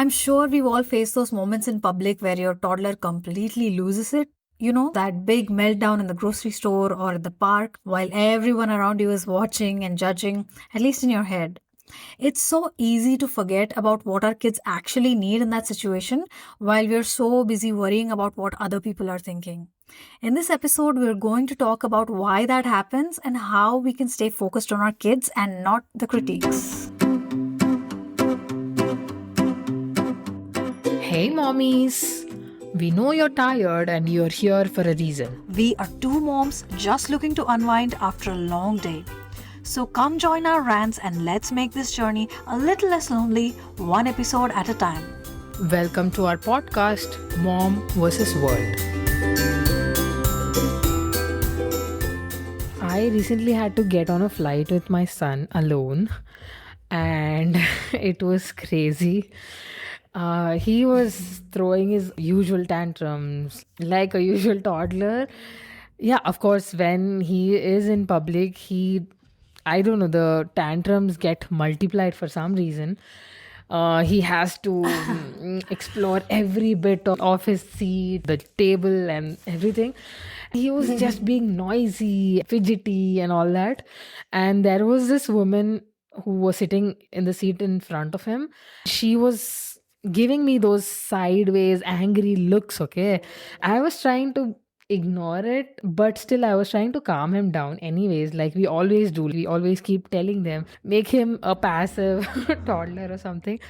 I'm sure we've all faced those moments in public where your toddler completely loses it. You know, that big meltdown in the grocery store or at the park while everyone around you is watching and judging, at least in your head. It's so easy to forget about what our kids actually need in that situation while we're so busy worrying about what other people are thinking. In this episode, we're going to talk about why that happens and how we can stay focused on our kids and not the critiques. Hey mommies! We know you're tired and you're here for a reason. We are two moms just looking to unwind after a long day. So come join our rants and let's make this journey a little less lonely, one episode at a time. Welcome to our podcast, Mom vs. World. I recently had to get on a flight with my son alone, and it was crazy. He was throwing his usual tantrums like a usual toddler. Yeah, of course, when he is in public, I don't know, the tantrums get multiplied for some reason. He has to explore every bit of his seat, the table, and everything. He was just being noisy, fidgety, and all that. And there was this woman who was sitting in the seat in front of him. She was giving me those sideways, angry looks. Okay. I was trying to ignore it, but still I was trying to calm him down anyways, like we always do. We always keep telling them, make him a passive toddler or something.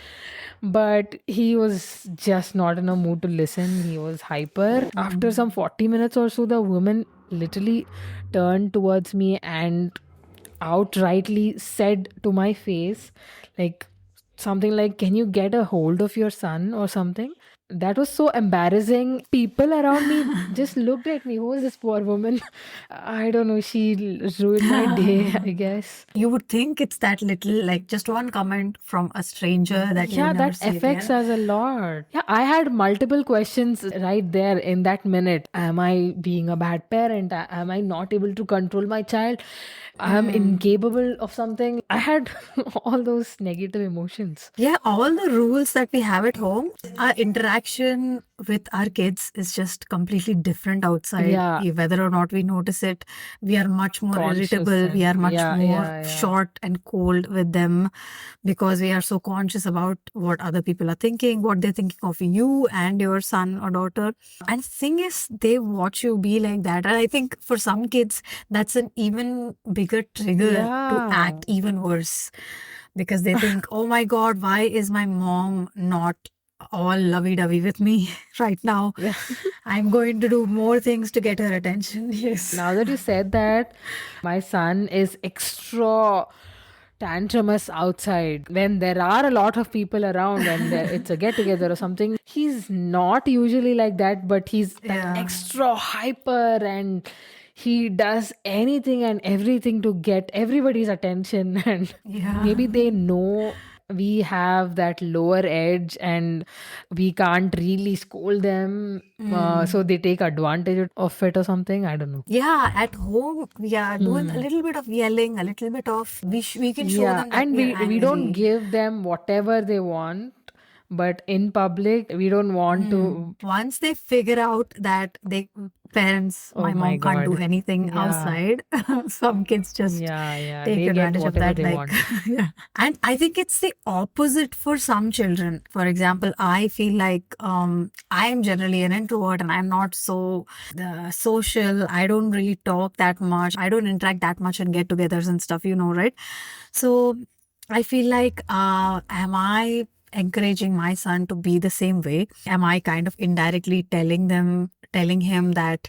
But he was just not in a mood to listen. He was hyper. After some 40 minutes or so, the woman literally turned towards me and outrightly said to my face, like, something like, can you get a hold of your son or something? That was so embarrassing. People around me just looked at me. Who is this poor woman? I don't know. She ruined my day, I guess. You would think it's that little, like just one comment from a stranger that you Yeah, never that see affects again. us a lot. Yeah, I had multiple questions right there in that minute. Am I being a bad parent? Am I not able to control my child? I'm incapable of something. I had all those negative emotions. Yeah, all the rules that we have at home, our interaction with our kids is just completely different outside. Yeah. Whether or not we notice it, we are much more Conscious irritable. We are and much yeah, more yeah, yeah. short and cold with them because we are so conscious about what other people are thinking, what they're thinking of you and your son or daughter. And the thing is, they watch you be like that. And I think for some kids, that's an even bigger trigger to Yeah. act even worse because they think, oh my God, why is my mom not all lovey-dovey with me right now? Yeah. I'm going to do more things to get her attention. Yes. Now that you said that, my son is extra tantrumous outside. When there are a lot of people around and it's a get together or something, he's not usually like that, but he's that Yeah. extra hyper and he does anything and everything to get everybody's attention. And Yeah. maybe they know we have that lower edge and we can't really scold them, so they take advantage of it or something. I don't know. Yeah, at home we are doing a little bit of yelling, a little bit of we can show Yeah, them that and we are we don't angry. give them whatever they want, but in public we don't want to. Once they figure out that parents, Oh my my mom can't do God. anything Yeah. outside, some kids just Yeah, take they get advantage of whatever that. they Like, want. yeah. And I think it's the opposite for some children. For example, I feel like I am generally an introvert and I'm not so social. I don't really talk that much. I don't interact that much in get-togethers and stuff, right? So I feel like, am I encouraging my son to be the same way? Am I kind of indirectly telling him that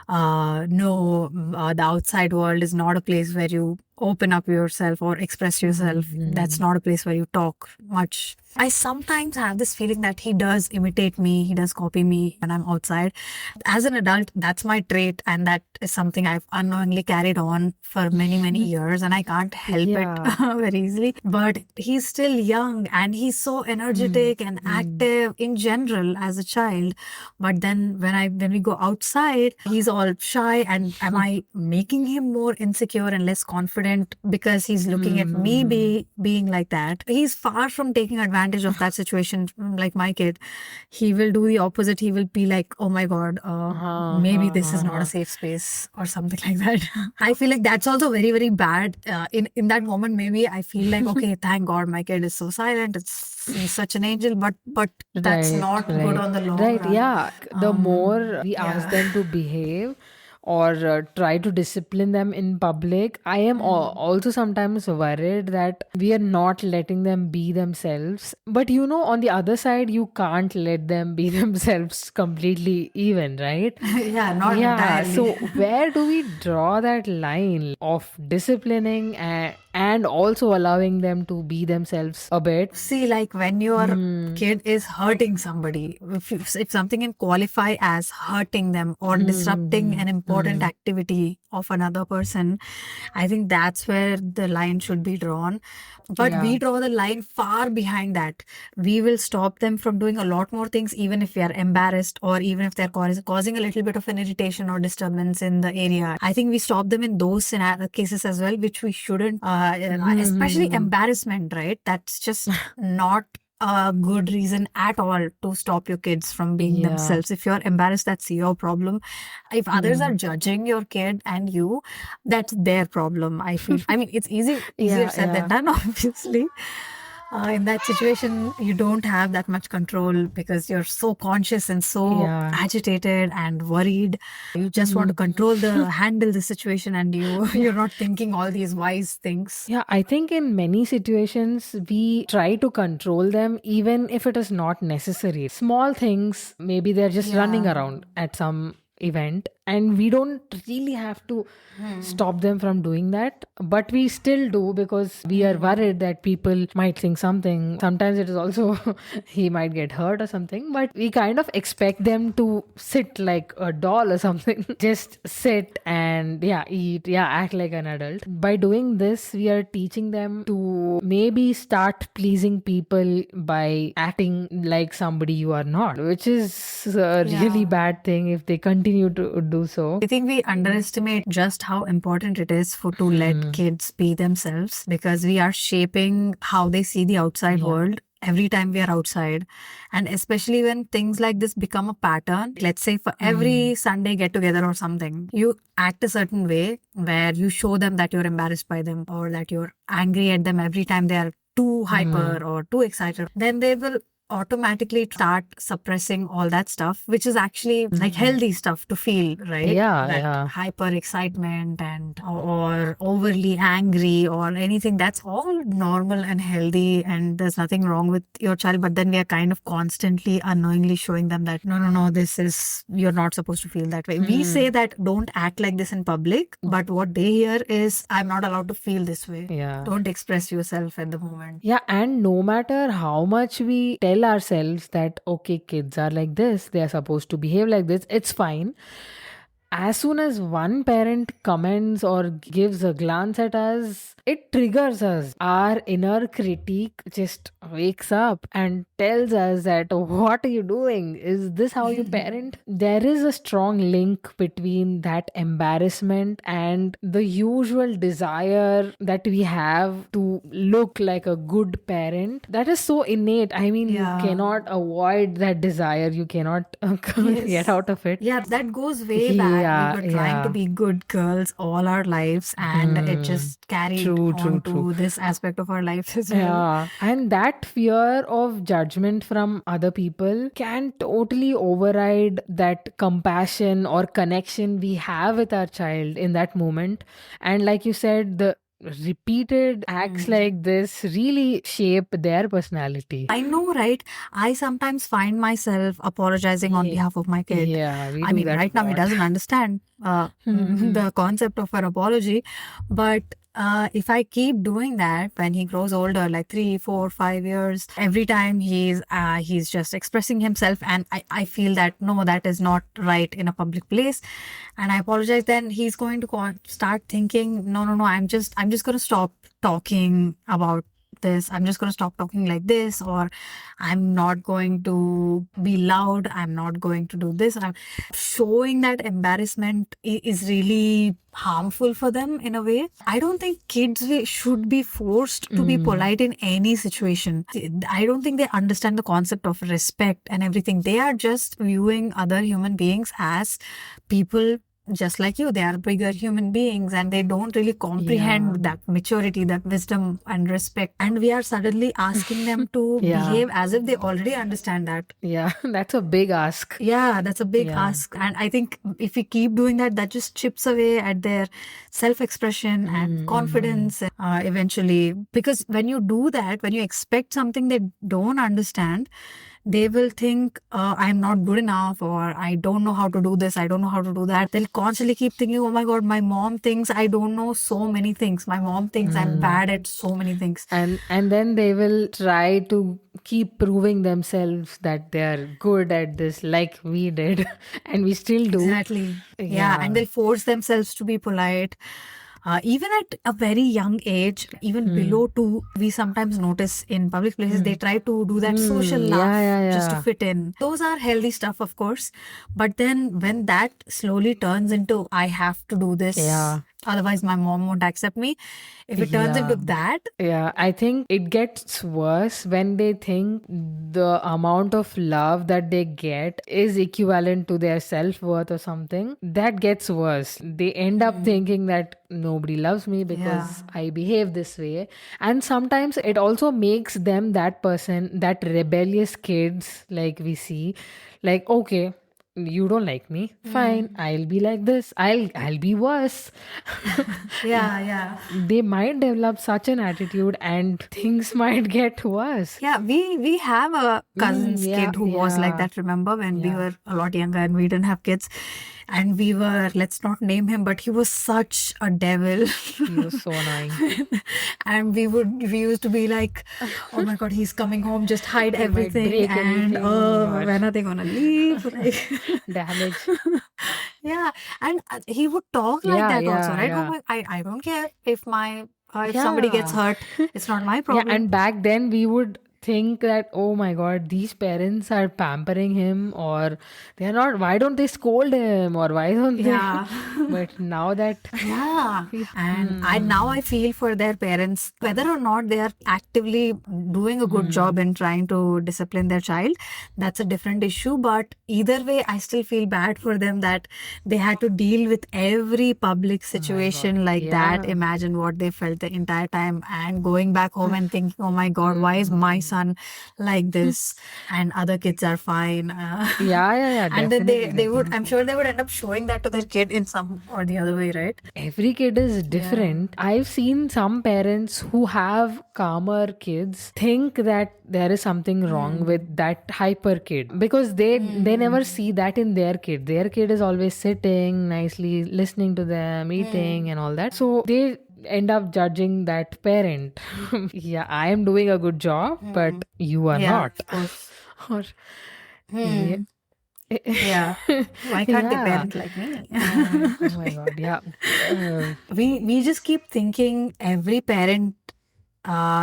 no, the outside world is not a place where you open up yourself or express yourself. That's not a place where you talk much. I sometimes have this feeling that he does imitate me, he does copy me when I'm outside. As an adult, that's my trait, and that is something I've unknowingly carried on for many, many years, and I can't help Yeah. it very easily. But he's still young and he's so energetic and active in general as a child. But then when we go outside, he's all shy, and am I making him more insecure and less confident because he's looking at me being like that? He's far from taking advantage advantage of that situation, like my kid, he will do the opposite. He will be like, oh my God, maybe this is not a safe space or something like that. I feel like that's also very, very bad. In that moment, maybe I feel like, okay, thank God my kid is so silent. He's such an angel, but that's Right, not good on the long right. run. Yeah. The more we Yeah. ask them to behave or try to discipline them in public, I am also sometimes worried that we are not letting them be themselves. But on the other side, you can't let them be themselves completely, even, right? Yeah, not Yeah, entirely. so where do we draw that line of disciplining and also allowing them to be themselves a bit? See, like when your kid is hurting somebody, if something can qualify as hurting them or disrupting an important activity of another person, I think that's where the line should be drawn. But Yeah. we draw the line far behind that. We will stop them from doing a lot more things, even if we are embarrassed or even if they're causing a little bit of an irritation or disturbance in the area. I think we stop them in those cases as well, which we shouldn't, especially embarrassment, right? That's just not a good reason at all to stop your kids from being Yeah. themselves. If you're embarrassed, that's your problem. If others are judging your kid and you, that's their problem. I feel. I mean, it's easier Yeah, said than yeah. done, obviously. In that situation, you don't have that much control because you're so conscious and so Yeah. agitated and worried. You just want to handle the situation, and you're not thinking all these wise things. Yeah, I think in many situations we try to control them even if it is not necessary. Small things, maybe they're just running around at some event and we don't really have to stop them from doing that, but we still do because we are worried that people might think something. Sometimes it is also he might get hurt or something, but we kind of expect them to sit like a doll or something. Just sit and eat, act like an adult. By doing this, we are teaching them to maybe start pleasing people by acting like somebody you are not, which is a really bad thing if they continue to do so. I think we underestimate just how important it is to let kids be themselves, because we are shaping how they see the outside world every time we are outside. And especially when things like this become a pattern, let's say for every Sunday get together or something, you act a certain way where you show them that you're embarrassed by them or that you're angry at them every time they are too hyper or too excited, then they will automatically start suppressing all that stuff, which is actually like healthy stuff to feel, right? That hyper excitement and or overly angry or anything, that's all normal and healthy and there's nothing wrong with your child. But then we are kind of constantly unknowingly showing them that no, you're not supposed to feel that way. We say that don't act like this in public, but what they hear is, I'm not allowed to feel this way. Don't express yourself at the moment. Yeah, and no matter how much we tell ourselves that, okay, kids are like this, they are supposed to behave like this, it's fine. As soon as one parent comments or gives a glance at us, it triggers us. Our inner critique just wakes up and tells us that, what are you doing? Is this how you parent? There is a strong link between that embarrassment and the usual desire that we have to look like a good parent. That is so innate. I mean, you cannot avoid that desire. You cannot get out of it. Yeah, that goes way back. We were trying to be good girls all our lives, and it just carried on to this aspect of our lives as well. Yeah, and that fear of judgment from other people can totally override that compassion or connection we have with our child in that moment. And like you said, the repeated acts like this really shape their personality. I know, right? I sometimes find myself apologizing on behalf of my kid. Yeah, we I do mean, that right now he lot. doesn't understand the concept of an apology, but if I keep doing that when he grows older, like 3, 4, 5 years, every time he's just expressing himself, and I feel that no, that is not right in a public place, and I apologize, then he's going to start thinking, no, I'm just going to stop talking about like this. I'm just going to stop talking like this, or I'm not going to be loud. I'm not going to do this. I'm showing that embarrassment is really harmful for them in a way. I don't think kids should be forced to be polite in any situation. I don't think they understand the concept of respect and everything. They are just viewing other human beings as people just like you. They are bigger human beings and they don't really comprehend that maturity, that wisdom and respect. And we are suddenly asking them to behave as if they already understand that. Yeah, that's a big ask. Yeah, that's a big ask. And I think if we keep doing that, that just chips away at their self-expression and confidence eventually. Because when you do that, when you expect something they don't understand, they will think, I'm not good enough, or I don't know how to do this, I don't know how to do that. They'll constantly keep thinking, oh my God, my mom thinks I don't know so many things. My mom thinks I'm bad at so many things. And then they will try to keep proving themselves that they are good at this, like we did, and we still do. Exactly. Yeah, and they'll force themselves to be polite. Even at a very young age, even below 2, we sometimes notice in public places they try to do that social laugh just to fit in. Those are healthy stuff, of course. But then when that slowly turns into, I have to do this, otherwise my mom won't accept me. If it turns into that. Yeah, I think it gets worse when they think the amount of love that they get is equivalent to their self-worth or something. That gets worse. They end up thinking that nobody loves me because I behave this way. And sometimes it also makes them that person, that rebellious kids like we see, like, okay, you don't like me, fine, I'll be like this, I'll be worse. Yeah. They might develop such an attitude and things might get worse. Yeah, we have a cousin's kid who was like that, remember, when we were a lot younger and we didn't have kids. And we were, let's not name him, but he was such a devil. He was so annoying. And we used to be like, oh my God, he's coming home, just hide everything. And when are they gonna leave? Like, damage. Yeah, and he would talk like that also, right? Oh my, I don't care if if somebody gets hurt, it's not my problem. Yeah, and back then we would think that, oh my God, these parents are pampering him, or they're not, why don't they scold him, or why don't they? But now that and now I feel for their parents, whether or not they are actively doing a good job in trying to discipline their child, that's a different issue. But either way, I still feel bad for them that they had to deal with every public situation like that. Imagine what they felt the entire time, and going back home and thinking, oh my God, why is my son like this and other kids are fine. And then they would, I'm sure they would end up showing that to their kid in some or the other way, right? Every kid is different. I've seen some parents who have calmer kids think that there is something wrong with that hyper kid, because they never see that in their kid. Their kid is always sitting nicely, listening to them, eating and all that. So they end up judging that parent. Yeah, I am doing a good job, but you are not. Or yeah, why can't they parent like me? Oh my God, yeah. We just keep thinking every parent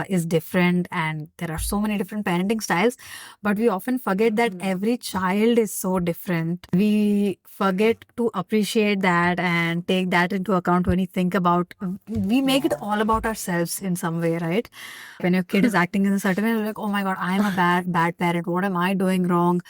is different, and there are so many different parenting styles, but we often forget that every child is so different. We forget to appreciate that and take that into account when we think about, we make it all about ourselves in some way, right? When your kid is acting in a certain way, you're like, oh my God, I'm a bad parent, what am I doing wrong?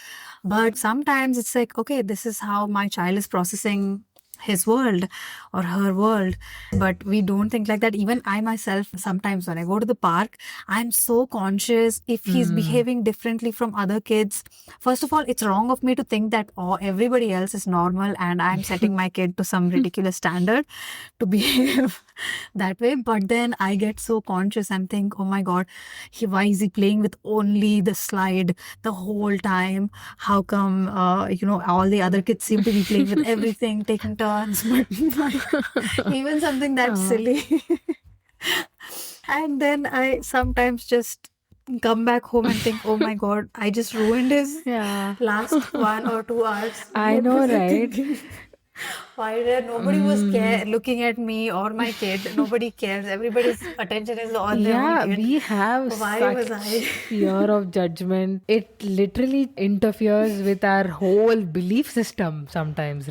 But sometimes it's like, okay, this is how my child is processing his world or her world. But we don't think like that. Even I myself, sometimes when I go to the park, I'm so conscious if he's behaving differently from other kids. First of all, it's wrong of me to think that everybody else is normal and I'm setting my kid to some ridiculous standard to behave that way. But then I get so conscious and think, oh my God, why is he playing with only the slide the whole time? How come all the other kids seem to be playing with everything, taking turns, but even something that silly. And then I sometimes just come back home and think, oh my God, I just ruined his last 1 or 2 hours. I know, right? Why there nobody was looking at me or my kid? Nobody cares. Everybody's attention is on their own Yeah, kid. we have Why was such I? fear of judgment. It literally interferes with our whole belief system sometimes,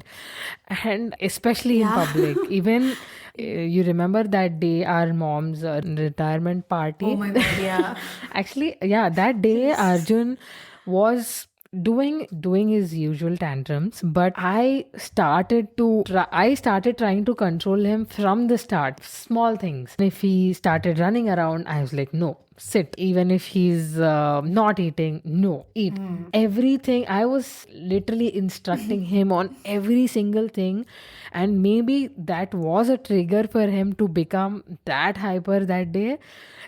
and especially in Yeah. public. Even you remember that day, our mom's retirement Oh party? my God, yeah. Actually, yeah, that day Yes. Arjun was doing his usual tantrums, but I started trying to control him from the start. Small things. If he started running around, I was like, no, sit. Even if he's not eating, no, eat. Everything. I was literally instructing him on every single thing, and maybe that was a trigger for him to become that hyper that day.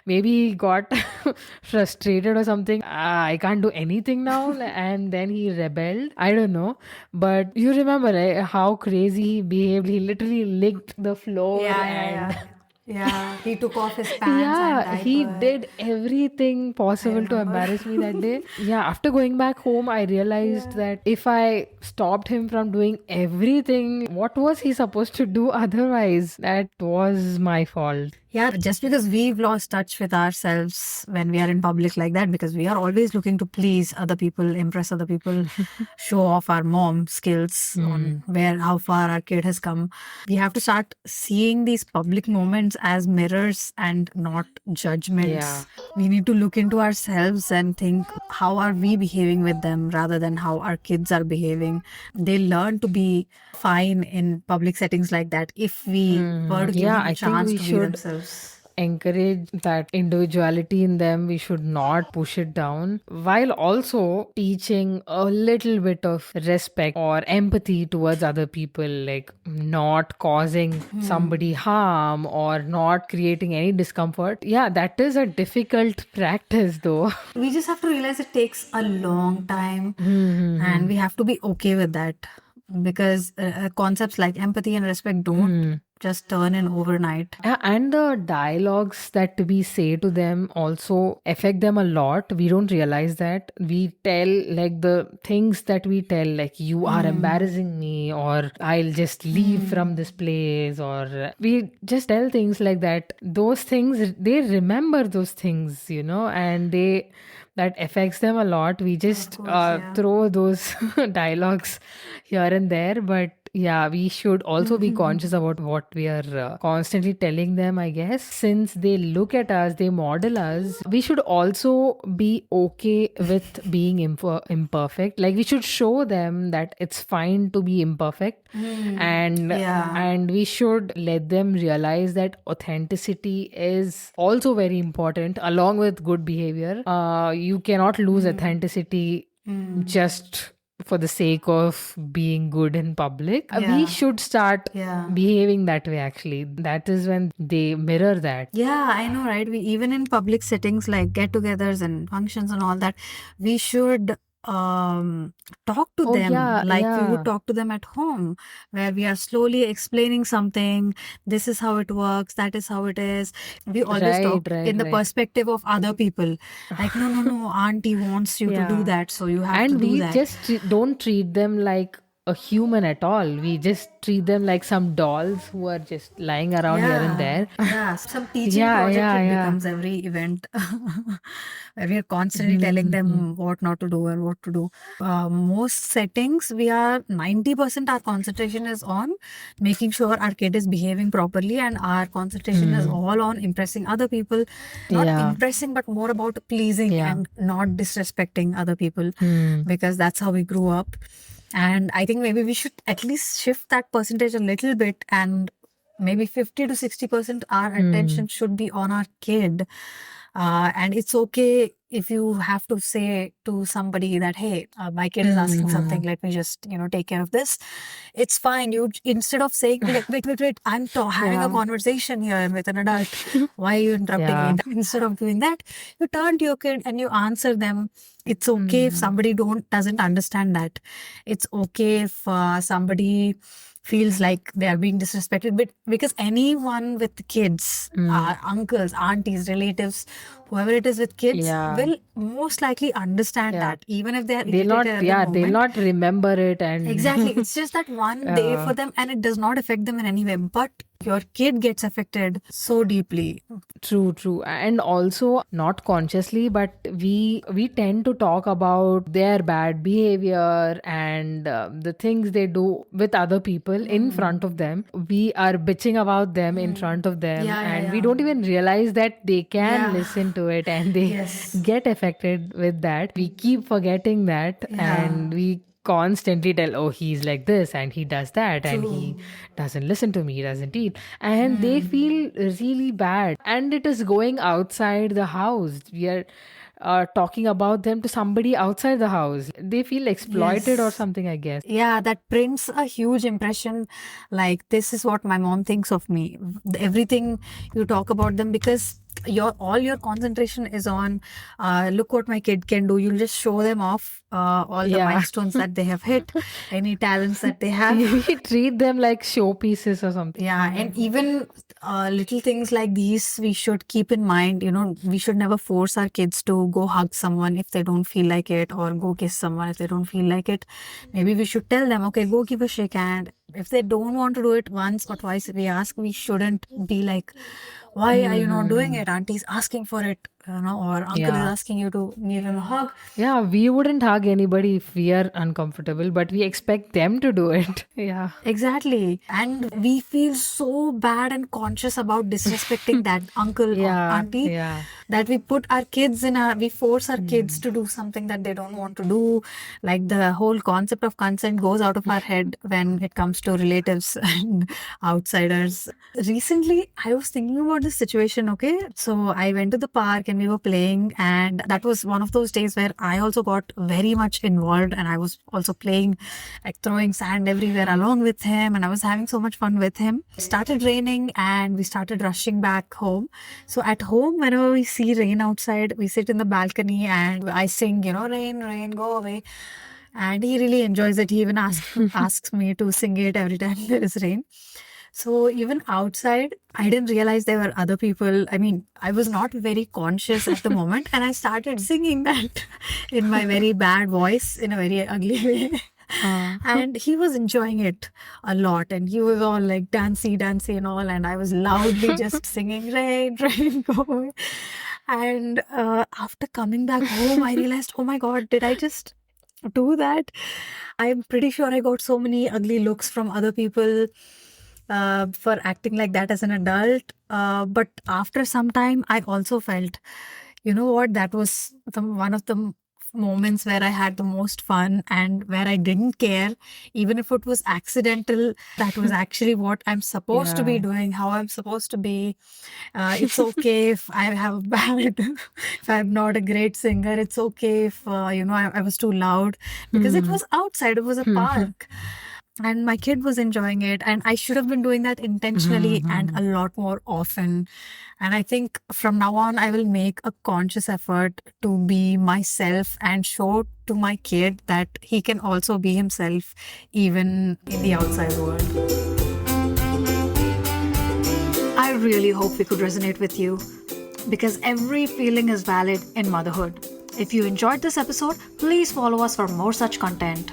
Maybe he got frustrated or something. I can't do anything now. And then he rebelled. I don't know. But you remember how crazy he behaved. He literally licked the floor Yeah, yeah, and yeah. Yeah, he took off his pants and yeah, he diaper. did everything I possible to remember. embarrass me that day. Yeah, after going back home, I realized Yeah. that if I stopped him from doing everything, what was he supposed to do otherwise? That was my fault. Yeah, just because we've lost touch with ourselves when we are in public like that, because we are always looking to please other people, impress other people, show off our mom skills on how far our kid has come. We have to start seeing these public moments as mirrors and not judgments. Yeah. We need to look into ourselves and think, how are we behaving with them rather than how our kids are behaving. They learn to be fine in public settings like that if we were to give Yeah, them a I think chance we to be should themselves. encourage that individuality in them. We should not push it down, while also teaching a little bit of respect or empathy towards other people, like not causing somebody harm or not creating any discomfort. Yeah, that is a difficult practice though. We just have to realize it takes a long time and we have to be okay with that, because concepts like empathy and respect don't just turn in overnight. Yeah, and the dialogues that we say to them also affect them a lot. We don't realize that. We tell, like, the things that we tell, like, you are embarrassing me, or I'll just leave from this place, or we just tell things like that. Those things, they remember those things, and that affects them a lot. We just Course, yeah. throw those dialogues here and there, but yeah, we should also be conscious about what we are constantly telling them, I guess. Since they look at us, they model us, we should also be okay with being imperfect. Like, we should show them that it's fine to be imperfect, and Yeah. and we should let them realize that authenticity is also very important along with good behavior. You cannot lose authenticity just for the sake of being good in public. We Yeah. should start Yeah. behaving that way, actually. That is when they mirror that. Yeah, I know, right? We even in public settings like get-togethers and functions and all that, we should talk to Oh, them yeah, like we would yeah. talk to them at home, where we are slowly explaining something. This is how it works, that is how it is. We always talk Right, in the right. perspective of other people. Like, no, auntie wants you to do Yeah. that, so you have to And do we that. just don't treat them like a human at all. We just treat them like some dolls who are just lying around here and there. Yeah, some teaching Yeah, project yeah, it yeah. becomes every event where we are constantly telling them what not to do and what to do. Most settings, 90% our concentration is on making sure our kid is behaving properly, and our concentration is all on impressing other people. Not Yeah. impressing, but more about pleasing Yeah. and not disrespecting other people, because that's how we grew up. And I think maybe we should at least shift that percentage a little bit, and maybe 50 to 60% our attention should be on our kid. And it's okay if you have to say to somebody that, hey, my kid is asking something, let me just, take care of this. It's fine. You, instead of saying, wait, I'm having a conversation here with an adult. Why are you interrupting Yeah. me? Instead of doing that, you turn to your kid and you answer them. It's okay if somebody doesn't understand that. It's okay if somebody feels like they are being disrespected. But because anyone with kids, uncles, aunties, relatives, whoever it is with kids, Yeah. will most likely understand Yeah. that, even if they are They'll not, irritated at the they'll moment. not remember it, and Exactly. It's just that one day for them, and it does not affect them in any way. But your kid gets affected so deeply. True. And also not consciously, but we tend to talk about their bad behavior and the things they do with other people in front of them. We are bitching about them in front of them, Yeah, yeah, and we yeah. don't even realize that they can Yeah. listen to it, and they Yes. get affected with that. We keep forgetting that, Yeah. and we constantly tell, oh, he's like this and he does that and he doesn't listen to me, he doesn't eat, and they feel really bad, and it is going outside the house. We are talking about them to somebody outside the house. They feel exploited or Yes. something, I guess. Yeah, that prints a huge impression. Like, this is what my mom thinks of me. Everything you talk about them, because all your concentration is on look what my kid can do. You'll just show them off all the Yeah. milestones that they have hit, any talents that they have. We treat them like showpieces or something. Yeah, and even little things like these, we should keep in mind. We should never force our kids to go hug someone if they don't feel like it, or go kiss someone if they don't feel like it. Maybe we should tell them, okay, go give a shake hand. If they don't want to do it once or twice, we ask, we shouldn't be like, why are you not doing it? Auntie's asking for it, or uncle is asking you to give him a hug. Yeah, we wouldn't hug anybody if we are uncomfortable, but we expect them to do it. Yeah. Exactly. And we feel so bad and conscious about disrespecting that uncle or auntie, that we put our kids we force our kids to do something that they don't want to do. Like, the whole concept of consent goes out of our head when it comes to relatives and outsiders. Recently, I was thinking about this situation, okay? So I went to the park and we were playing, and that was one of those days where I also got very much involved, and I was also playing, like throwing sand everywhere along with him, and I was having so much fun with him. It started raining and we started rushing back home. So at home, whenever we see rain outside, we sit in the balcony and I sing, rain, rain, go away. And he really enjoys it. He even asks me to sing it every time there is rain. So even outside, I didn't realize there were other people. I mean, I was not very conscious at the moment, and I started singing that in my very bad voice, in a very ugly way. And he was enjoying it a lot, and he was all like dancey and all, and I was loudly just singing rain, rain, go away. And after coming back home, I realized, oh my God, did I just do that? I'm pretty sure I got so many ugly looks from other people for acting like that as an adult. But after some time, I also felt, you know what, that was one of the moments where I had the most fun, and where I didn't care, even if it was accidental. That was actually what I'm supposed to be doing, how I'm supposed to be. It's okay if I have if I'm not a great singer. It's okay if, I was too loud, because it was outside, it was a park. And my kid was enjoying it, and I should have been doing that intentionally and a lot more often. And I think from now on, I will make a conscious effort to be myself and show to my kid that he can also be himself, even in the outside world. I really hope we could resonate with you, because every feeling is valid in motherhood. If you enjoyed this episode, please follow us for more such content.